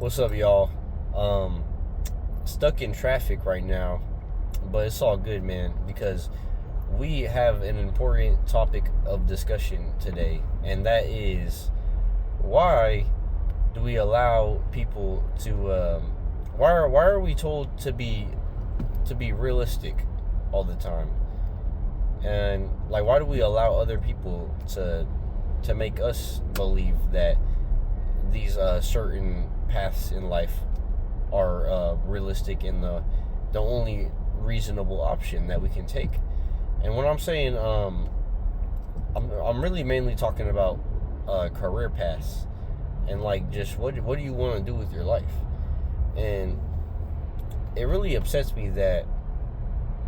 What's up, y'all? Stuck in traffic right now, but it's all good, man, because we have an important topic of discussion today, and that is why do we allow people to why are we told to be realistic all the time? And like, why do we allow other people to make us believe that these certain paths in life are realistic and the only reasonable option that we can take? And when I'm saying I'm really mainly talking about career paths and like just what do you want to do with your life. And it really upsets me that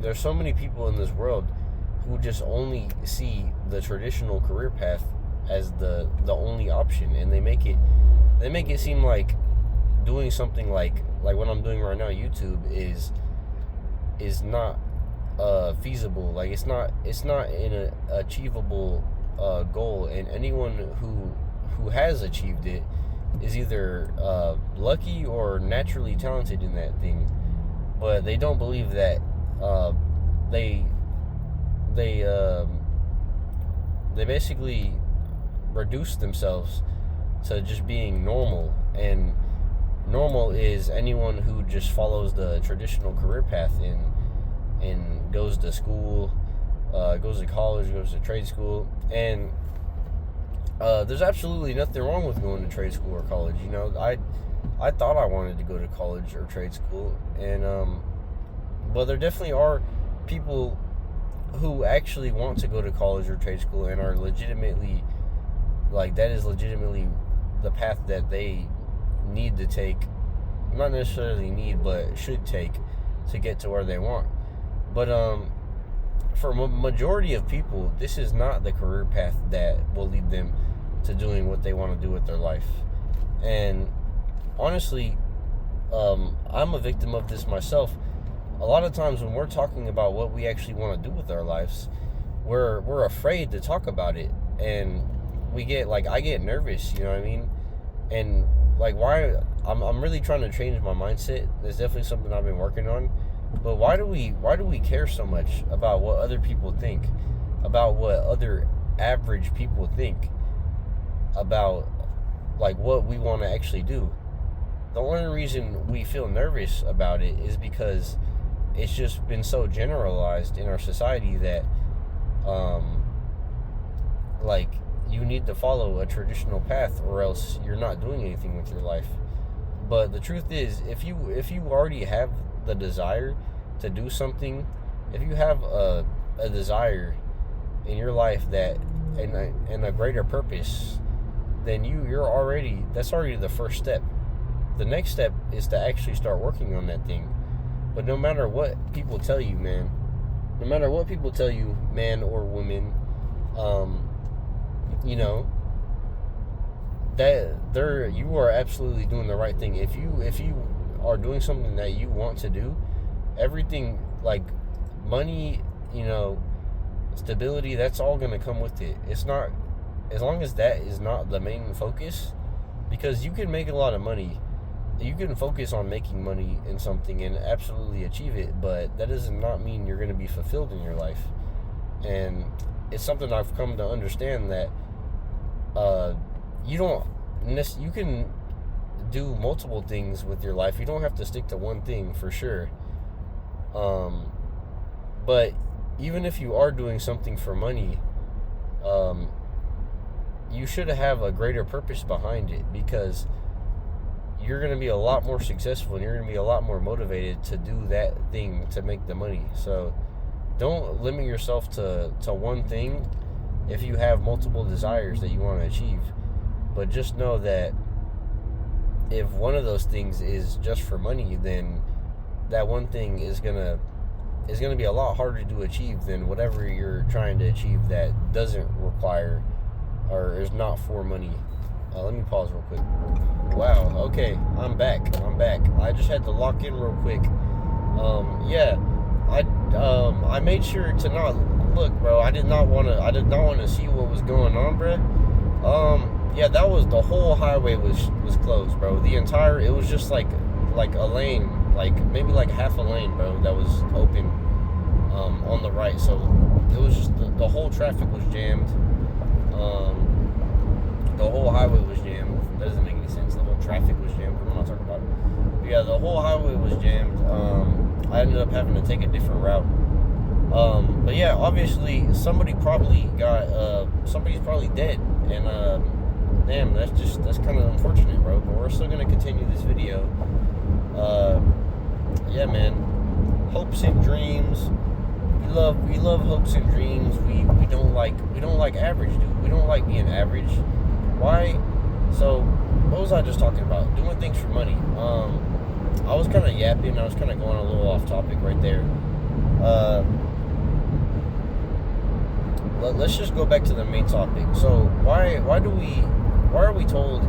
there's so many people in this world who just only see the traditional career path as the only option, and they make it seem like doing something like what I'm doing right now, YouTube, is not feasible. Like it's not an achievable goal, and anyone who has achieved it is either lucky or naturally talented in that thing. But they don't believe that they basically reduce themselves to just being normal, and normal is anyone who just follows the traditional career path and goes to school, goes to college, goes to trade school. And there's absolutely nothing wrong with going to trade school or college. You know, I thought I wanted to go to college or trade school, and but there definitely are people who actually want to go to college or trade school and are legitimately, like, that is legitimately the path that they need to take. Not necessarily need, but should take to get to where they want. But for a majority of people, this is not the career path that will lead them to doing what they want to do with their life. And honestly, I'm a victim of this myself. A lot of times when we're talking about what we actually want to do with our lives, we're afraid to talk about it, and I get nervous, you know what I mean? And like, why I'm really trying to change my mindset. There's definitely something I've been working on. But why do we care so much about what other people think, about what other average people think, about like what we want to actually do? The only reason we feel nervous about it is because it's just been so generalized in our society that like, you need to follow a traditional path or else you're not doing anything with your life. But the truth is, if you already have the desire to do something, if you have a desire in your life that and a greater purpose, then that's already the first step. The next step is to actually start working on that thing. But no matter what people tell you, man, man or woman, you know, that you are absolutely doing the right thing. If you are doing something that you want to do, everything like money, you know, stability, that's all going to come with it. It's not, as long as that is not the main focus, because you can make a lot of money. You can focus on making money in something and absolutely achieve it, but that does not mean you're going to be fulfilled in your life. And it's something I've come to understand, that you can do multiple things with your life. You don't have to stick to one thing, for sure. But even if you are doing something for money, you should have a greater purpose behind it, because you're going to be a lot more successful and you're going to be a lot more motivated to do that thing to make the money. So don't limit yourself to one thing if you have multiple desires that you want to achieve. But just know that if one of those things is just for money, then that one thing is gonna be a lot harder to achieve than whatever you're trying to achieve that doesn't require or is not for money. Let me pause real quick. Wow, okay, I'm back. I just had to lock in real quick. Yeah, I made sure to not look, bro. I did not want to see what was going on, bro. yeah, that was the whole highway was closed, bro. It was just like a lane, like maybe like half a lane, bro, that was open on the right. So it was just the whole traffic was jammed. The whole highway was jammed. That doesn't make any sense. The whole traffic was jammed. We're not talking about it. But yeah, the whole highway was jammed. I ended up having to take a different route. But yeah, obviously somebody's probably dead, and damn, that's kind of unfortunate, bro. But we're still gonna continue this video. Yeah, man, hopes and dreams. We love hopes and dreams. We don't like average, dude. We don't like being average. Why? So, what was I just talking about? Doing things for money. I was kind of yapping. I was kind of going a little off topic right there. Let's just go back to the main topic. So, why are we told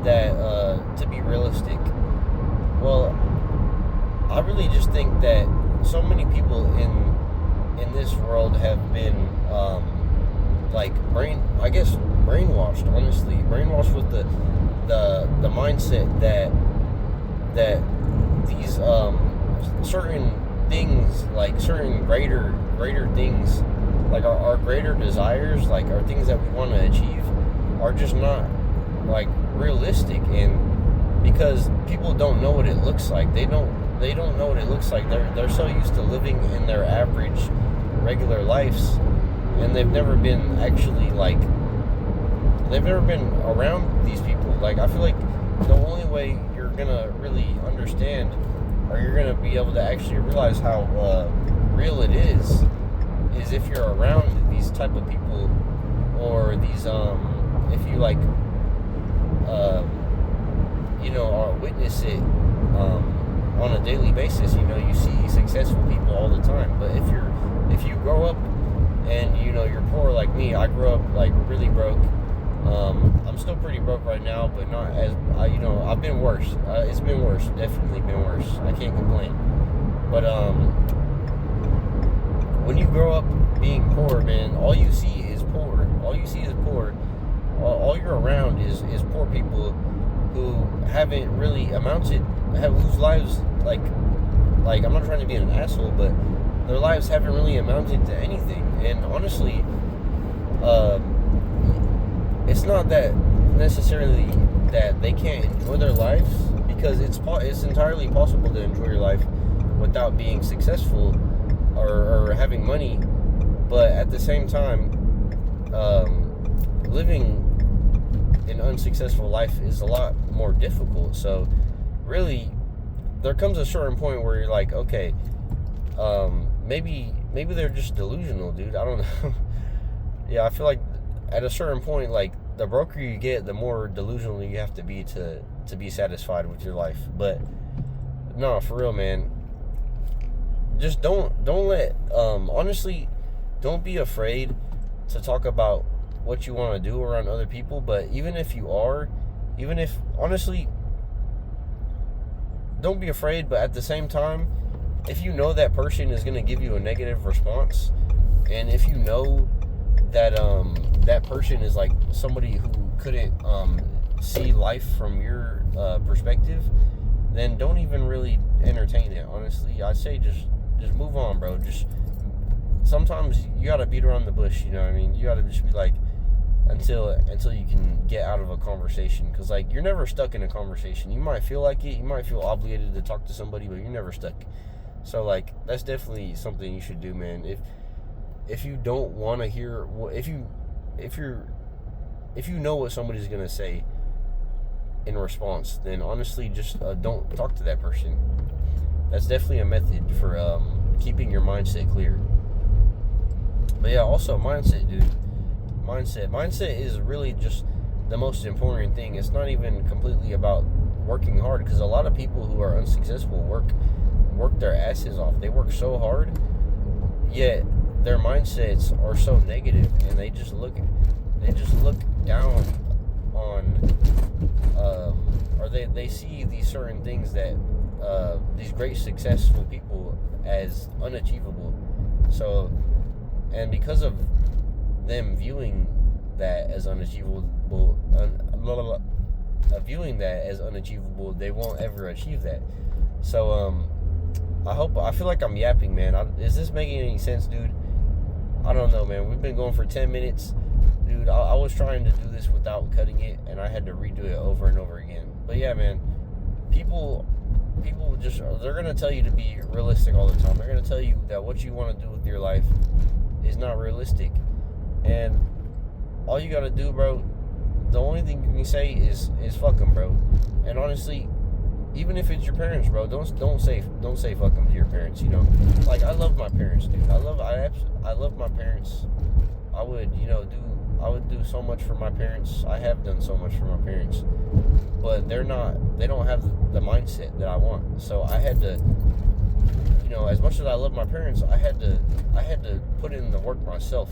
that to be realistic? Well, I really just think that so many people in this world have been brainwashed. Honestly, brainwashed with the mindset that these certain things, like certain greater things, like our greater desires, like our things that we want to achieve, are just not like realistic. And because people don't know what it looks like, they don't know what it looks like. They're so used to living in their average, regular lives, and they've never been around these people. Like, I feel like the only way you're gonna really understand, or you're gonna be able to actually realize how real it is if you're around these type of people, or these if you or witness it on a daily basis. You see successful people all the time. But if you grow up and you're poor like me, I grew up like really broke. I'm still pretty broke right now, but not as I've been worse. It's been worse, definitely been worse. I can't complain. But when you grow up being poor, man, all you see is poor. All you're around is poor people who haven't really whose lives, like I'm not trying to be an asshole, but their lives haven't really amounted to anything. And honestly, it's not that necessarily that they can't enjoy their lives, because it's entirely possible to enjoy your life without being successful or having money. But at the same time, living an unsuccessful life is a lot more difficult. So really, there comes a certain point where you're like, okay, maybe they're just delusional, dude. I don't know. Yeah, I feel like at a certain point, like, the broker you get, the more delusional you have to be be satisfied with your life. But no, for real, man, just don't let honestly, don't be afraid to talk about what you want to do around other people. But even if honestly, don't be afraid. But at the same time, if you know that person is going to give you a negative response, and if you know that that person is like somebody who couldn't see life from your perspective, then don't even really entertain it. Honestly, I'd say just move on, bro. Just sometimes you gotta beat around the bush. You know what I mean? You gotta just be like, until you can get out of a conversation, because like, you're never stuck in a conversation. You might feel like it, you might feel obligated to talk to somebody, but you're never stuck. So like, that's definitely something you should do, man. If you don't want to hear, if you know what somebody's gonna say in response, then honestly, just don't talk to that person. That's definitely a method for keeping your mindset clear. But yeah, also mindset, dude. Mindset is really just the most important thing. It's not even completely about working hard, because a lot of people who are unsuccessful work their asses off. They work so hard, yet their mindsets are so negative, and they just look down on or they see these certain things that these great successful people as unachievable. So, and because of them viewing that as unachievable, unachievable, viewing that as unachievable, they won't ever achieve that. So I feel like I'm yapping, man. Is this making any sense, dude? I don't know, man. We've been going for 10 minutes. Dude, I was trying to do this without cutting it, and I had to redo it over and over again. But yeah, man, people just, they're going to tell you to be realistic all the time. They're going to tell you that what you want to do with your life is not realistic. And all you got to do, bro, the only thing you can say is fuck them, bro. And honestly, even if it's your parents, bro, don't say fuck them to your parents, you know? Like, I love my parents, dude. I love my parents. I would do so much for my parents. I have done so much for my parents. But they don't have the mindset that I want. So I had to, as much as I love my parents, I had to put in the work myself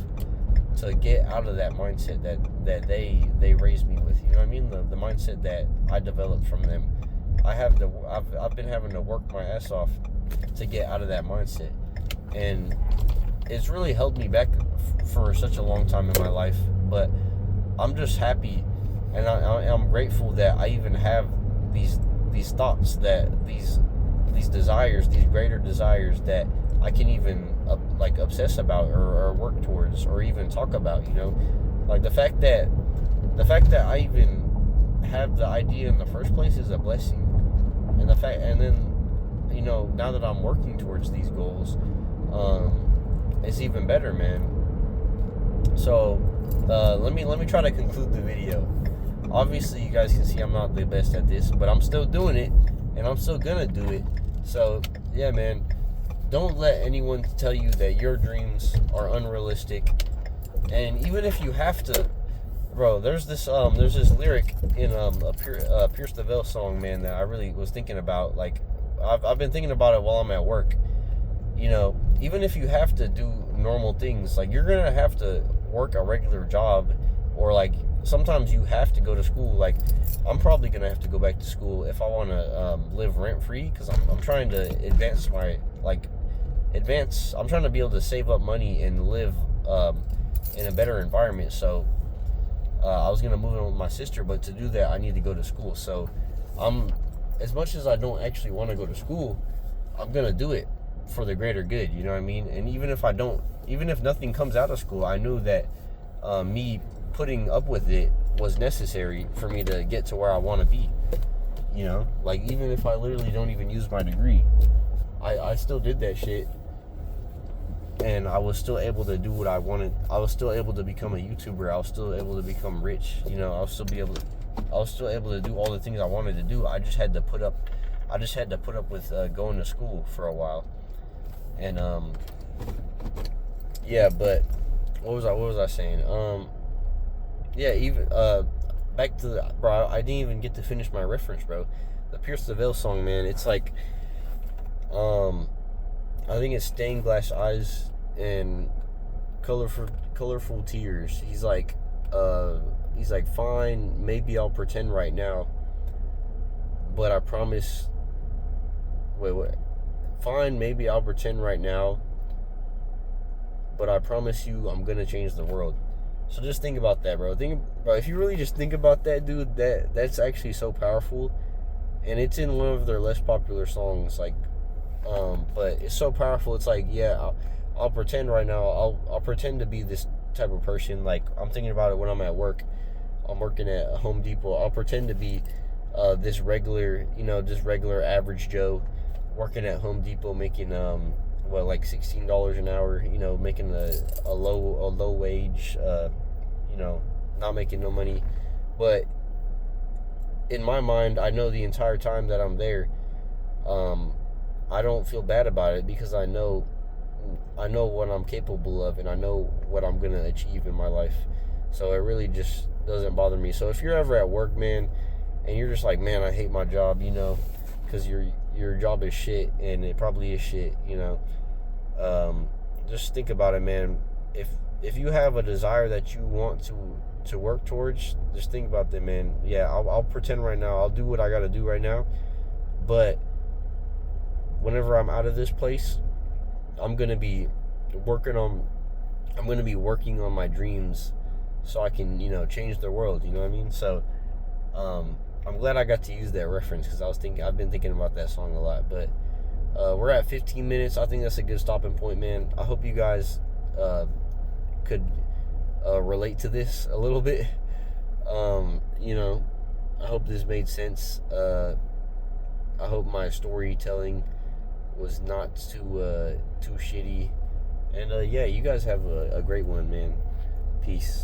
to get out of that mindset that they raised me with. You know what I mean? The mindset that I developed from them. I've been having to work my ass off to get out of that mindset. And it's really held me back for such a long time in my life. But I'm just happy, and I'm grateful that I even have these thoughts, that these desires, these greater desires that I can even obsess about or work towards or even talk about. Like the fact that I even have the idea in the first place is a blessing, and then now that I'm working towards these goals, it's even better, man. So let me try to conclude the video. Obviously, you guys can see I'm not the best at this, but I'm still doing it, and I'm still gonna do it. So yeah, man, don't let anyone tell you that your dreams are unrealistic. And even if you have to, bro, there's this lyric in a Pierce the Veil song, man, that I really was thinking about. Like, I've been thinking about it while I'm at work. Even if you have to do normal things, like, you're gonna have to work a regular job, or like sometimes you have to go to school. Like, I'm probably gonna have to go back to school if I want to live rent free, because I'm trying to advance I'm trying to be able to save up money and live in a better environment. So I was gonna move in with my sister, but to do that I need to go to school. So as much as I don't actually want to go to school, I'm gonna do it for the greater good, you know what I mean? And even if nothing comes out of school, I knew that me putting up with it was necessary for me to get to where I want to be. Like, even if I literally don't even use my degree, I still did that shit, and I was still able to do what I wanted. I was still able to become a YouTuber. I was still able to become rich. I was still able to do all the things I wanted to do. I just had to put up with going to school for a while. And yeah, but what was I saying? Back to bro, I didn't even get to finish my reference, bro. The Pierce the Veil song, man, it's like I think it's stained glass eyes and colorful tears. He's like, fine, maybe I'll pretend right now, but I promise. Wait. Fine, maybe I'll pretend right now, but I promise you I'm gonna change the world. So just think about that, bro. If you really just think about that, dude, that's actually so powerful. And it's in one of their less popular songs, like, but it's so powerful. It's like, yeah, I'll pretend right now. I'll pretend to be this type of person. Like, I'm thinking about it when I'm at work. I'm working at Home Depot. I'll pretend to be this regular average Joe working at Home Depot, making like $16 an hour, making a low wage, not making no money. But in my mind, I know the entire time that I'm there, I don't feel bad about it, because I know what I'm capable of, and I know what I'm gonna achieve in my life. So it really just doesn't bother me. So if you're ever at work, man, and you're just like, man, I hate my job, because your job is shit, and it probably is shit, just think about it, man. If you have a desire that you want to work towards, just think about that, man. Yeah, I'll pretend right now. I'll do what I gotta do right now, but whenever I'm out of this place, I'm gonna be working on my dreams so I can, change the world. You know what I mean? So, I'm glad I got to use that reference because I've been thinking about that song a lot. But we're at 15 minutes. I think that's a good stopping point, man. I hope you guys could relate to this a little bit. I hope this made sense. I hope my storytelling was not too shitty. And yeah, you guys have a great one, man. Peace.